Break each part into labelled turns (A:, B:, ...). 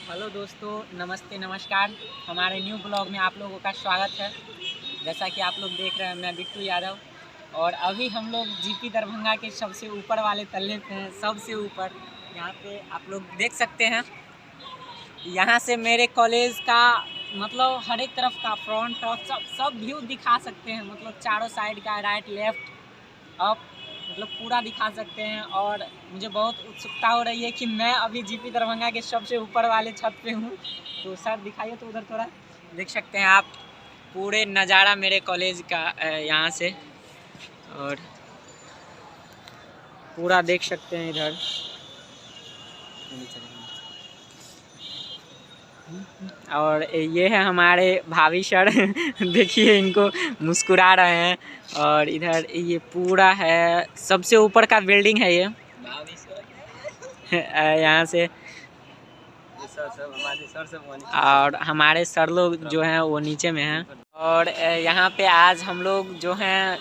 A: Hello दोस्तों, नमस्ते नमस्कार। हमारे न्यू ब्लॉग में आप लोगों का स्वागत है। जैसा कि आप लोग देख रहे हैं, मैं बिट्टू यादव और अभी हम लोग जीपी दरभंगा के सबसे ऊपर वाले तल्ले पे हैं। सबसे ऊपर यहाँ पे आप लोग देख सकते हैं। यहाँ से मेरे कॉलेज का मतलब हर एक तरफ का फ्रंट टॉप सब व्यू दिखा सकते हैं। मतलब चारों साइड का, राइट लेफ्ट अप, मतलब पूरा दिखा सकते हैं। और मुझे बहुत उत्सुकता हो रही है कि मैं अभी जीपी दरभंगा के सबसे ऊपर वाले छत पे हूँ। तो सर दिखाइए, तो उधर थोड़ा देख सकते हैं आप पूरे नज़ारा मेरे कॉलेज का यहाँ से, और पूरा देख सकते हैं इधर। और ये है हमारे भाभी सर देखिए इनको मुस्कुरा रहे हैं। और इधर ये पूरा है, सबसे ऊपर का बिल्डिंग है ये यहाँ से। और हमारे सर लोग जो हैं वो नीचे में हैं। और यहाँ पे आज हम लोग जो हैं,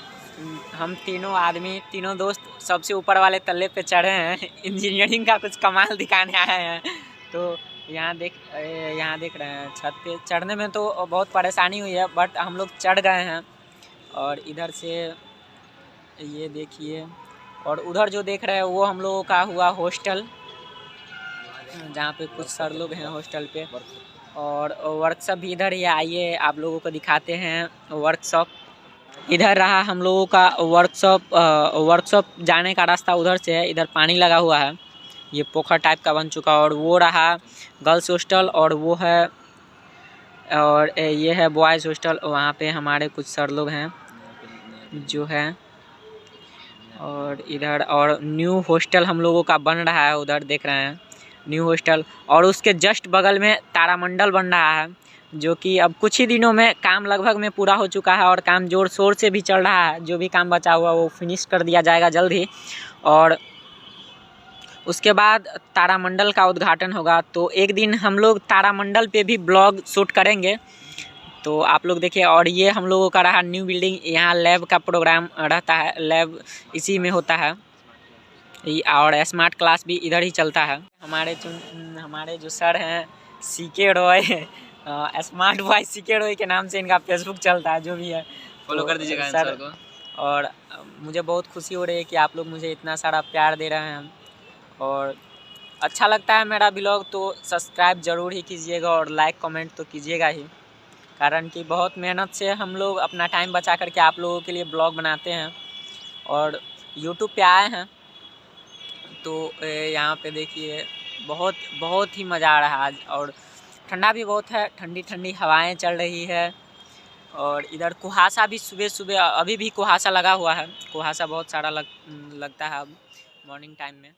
A: हम तीनों दोस्त सबसे ऊपर वाले तल्ले पे चढ़े हैं। इंजीनियरिंग का कुछ कमाल दिखाने आए हैं। तो यहाँ देख रहे हैं, छत पे चढ़ने में तो बहुत परेशानी हुई है, बट हम लोग चढ़ गए हैं। और इधर से ये देखिए, और उधर जो देख रहे हैं वो हम लोगों का हुआ हॉस्टल, जहाँ पे कुछ सर लोग हैं हॉस्टल पे। और वर्कशॉप भी इधर ही है, आइए आप लोगों को दिखाते हैं वर्कशॉप। इधर रहा हम लोगों का वर्कशॉप जाने का रास्ता उधर से है। इधर पानी लगा हुआ है, ये पोखर टाइप का बन चुका। और वो रहा गर्ल्स हॉस्टल, और वो है, और ये है बॉयज़ हॉस्टल। वहाँ पे हमारे कुछ सर लोग हैं जो है। और इधर और न्यू हॉस्टल हम लोगों का बन रहा है, उधर देख रहे हैं न्यू हॉस्टल। और उसके जस्ट बगल में तारामंडल बन रहा है, जो कि अब कुछ ही दिनों में काम लगभग में पूरा हो चुका है। और काम जोर शोर से भी चल रहा है, जो भी काम बचा हुआ वो फिनिश कर दिया जाएगा जल्द ही। और उसके बाद तारामंडल का उद्घाटन होगा। तो एक दिन हम लोग तारामंडल पे भी ब्लॉग शूट करेंगे, तो आप लोग देखिए। और ये हम लोगों का रहा न्यू बिल्डिंग, यहाँ लैब का प्रोग्राम रहता है, लैब इसी में होता है। और स्मार्ट क्लास भी इधर ही चलता है। हमारे जो सर हैं CK Roy, smart boy CK Roy के नाम से इनका फेसबुक चलता है, जो भी है फॉलो कर दीजिएगा सर को। और मुझे बहुत खुशी हो रही है कि आप लोग मुझे इतना सारा प्यार दे रहे हैं। और अच्छा लगता है मेरा ब्लॉग, तो सब्सक्राइब ज़रूर ही कीजिएगा और लाइक कमेंट तो कीजिएगा ही। कारण कि बहुत मेहनत से हम लोग अपना टाइम बचा करके आप लोगों के लिए ब्लॉग बनाते हैं और यूट्यूब पे आए हैं। तो यहाँ पे देखिए बहुत ही मज़ा आ रहा है आज। और ठंडा भी बहुत है, ठंडी ठंडी हवाएं चल रही है। और इधर कुहासा भी सुबह अभी भी कुहासा लगा हुआ है। कुहासा बहुत सारा लगता है अब मॉर्निंग टाइम में।